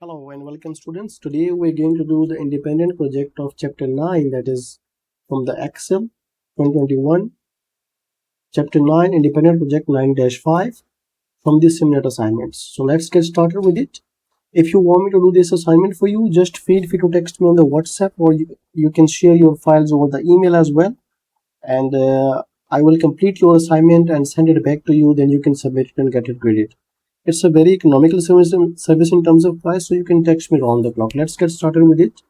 Hello and welcome students. Today we're going to do the independent project of chapter 9, that is from the Excel 2021 chapter 9 independent project 9-5 from the SIMnet assignments. So let's get started with it. If you want me to do this assignment for you, just feel free to text me on the WhatsApp, or you can share your files over the email as well, and I will complete your assignment and send it back to you. Then you can submit it and get it graded. It's a very economical service in terms of price, so you can text me around the clock. Let's get started with it.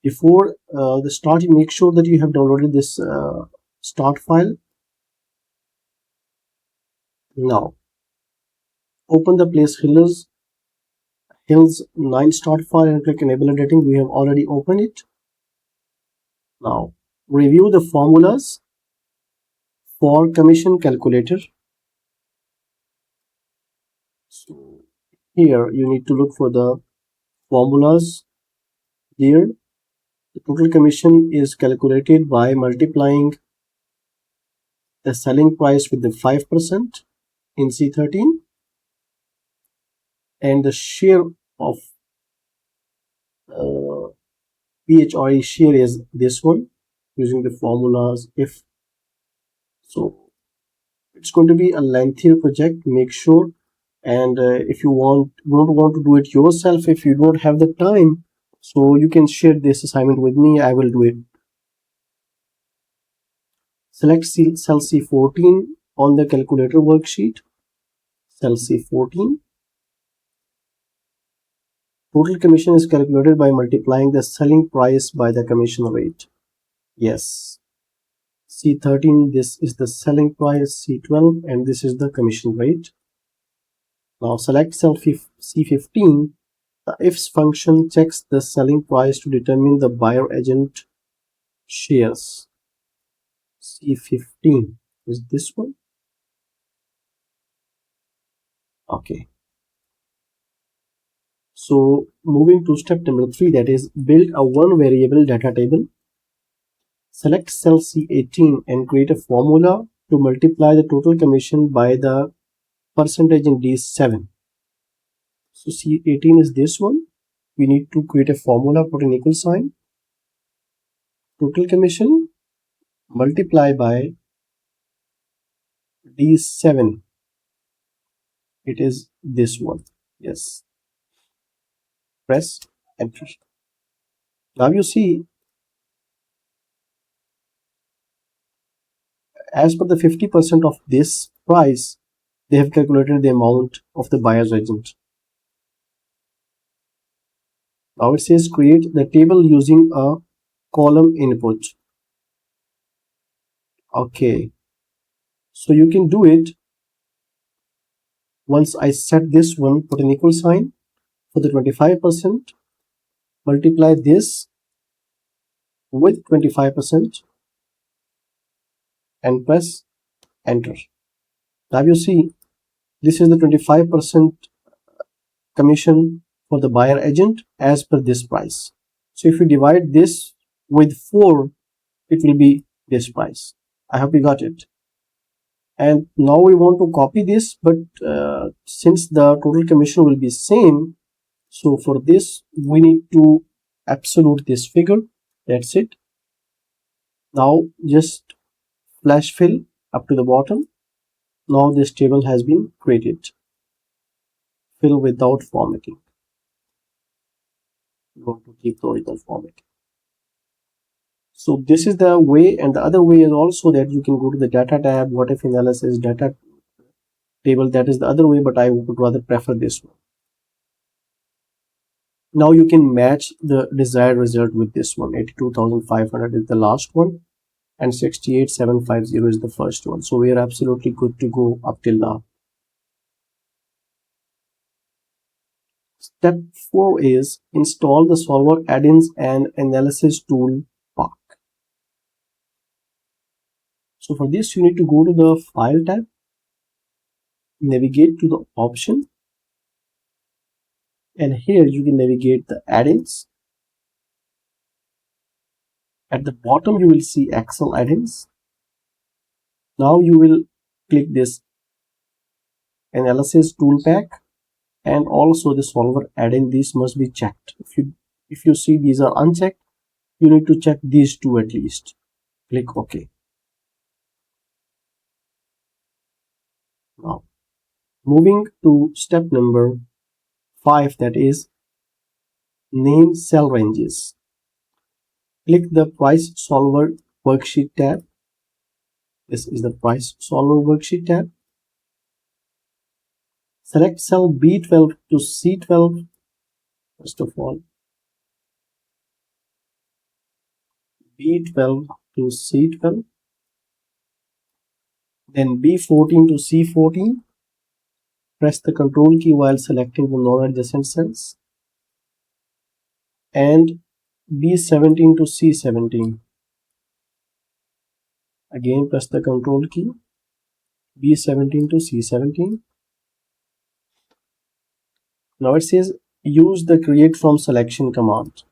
Before the start, make sure that you have downloaded this start file. Now open the hills 9 start file and click enable editing. We have already opened it. Now review the formulas for commission calculator. So here you need to look for the formulas. Here the total commission is calculated by multiplying the selling price with the 5% in C13, and the share of PHRE share is this one, using the formulas. If so, it's going to be a lengthier project, make sure. And if you don't want to do it yourself, if you don't have the time, so you can share this assignment with me. I will do it. Select cell C14 on the calculator worksheet. Cell C14. Total commission is calculated by multiplying the selling price by the commission rate. Yes. C13, this is the selling price, C12, and this is the commission rate. Now select cell C15. The ifs function checks the selling price to determine the buyer agent shares. C15 is this one. Okay. So moving to step number 3, that is build a one variable data table. Select cell C18 and create a formula to multiply the total commission by the percentage in D7. So C18 is this one. We need to create a formula, put an equal sign. Total commission multiply by D7. It is this one. Yes. Press enter. Now you see, as per the 50% of this price, they have calculated the amount of the buyer's agent. Now it says create the table using a column input. Okay, so you can do it. Once I set this one, put an equal sign for the 25%, multiply this with 25% and press enter. Now you see, this is the 25% commission for the buyer agent as per this price. So if you divide this with 4, it will be this price. I hope you got it. And now we want to copy this, but since the total commission will be same, so for this we need to absolute this figure. That's it. Now just flash fill up to the bottom. Now this table has been created. Fill without formatting. You want to keep the original formatting. So this is the way, and the other way is also that you can go to the data tab, what if analysis, data table. That is the other way, but I would rather prefer this one. Now you can match the desired result with this one. 82,500 is the last one, and 68,750 is the first one. So we are absolutely good to go up till now. Step 4 is install the solver add-ins and analysis tool pack. So for this you need to go to the file tab, navigate to the option, and here you can navigate the add-ins. At the bottom you will see Excel add-ins. Now you will click this analysis tool pack. and also the solver adding these must be checked. If you see these are unchecked, you need to check these two at least. Click OK. Now moving to step number 5, that is name cell ranges. Click the price solver worksheet tab. This is the price solver worksheet tab. Select cell B12 to C12. First of all, B12 to C12, then B14 to C14. Press the control key while selecting the non-adjacent cells, and B17 to C17. Again press the control key, B17 to C17. Now it says use the create from selection command.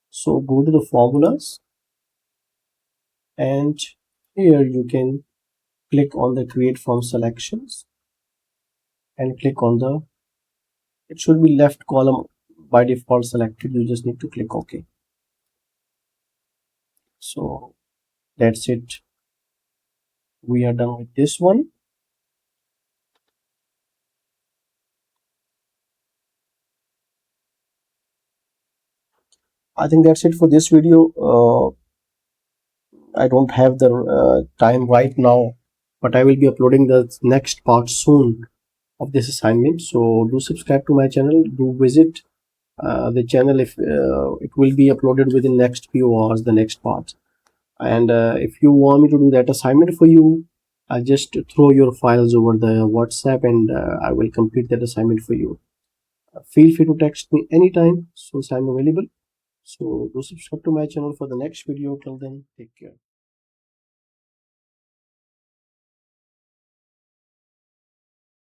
So go to the formulas, and here you can click on the create from selections and click on the, it should be left column by default selected, you just need to click OK. So that's it, we are done with this one. I think that's it for this video. I don't have the time right now, but I will be uploading the next part soon of this assignment. So do subscribe to my channel, do visit the channel. If it will be uploaded within next few hours, the next part. And if you want me to do that assignment for you, just throw your files over the WhatsApp, and I will complete that assignment for you. Feel free to text me anytime since I'm available. So do subscribe to my channel for the next video. Till then, take care.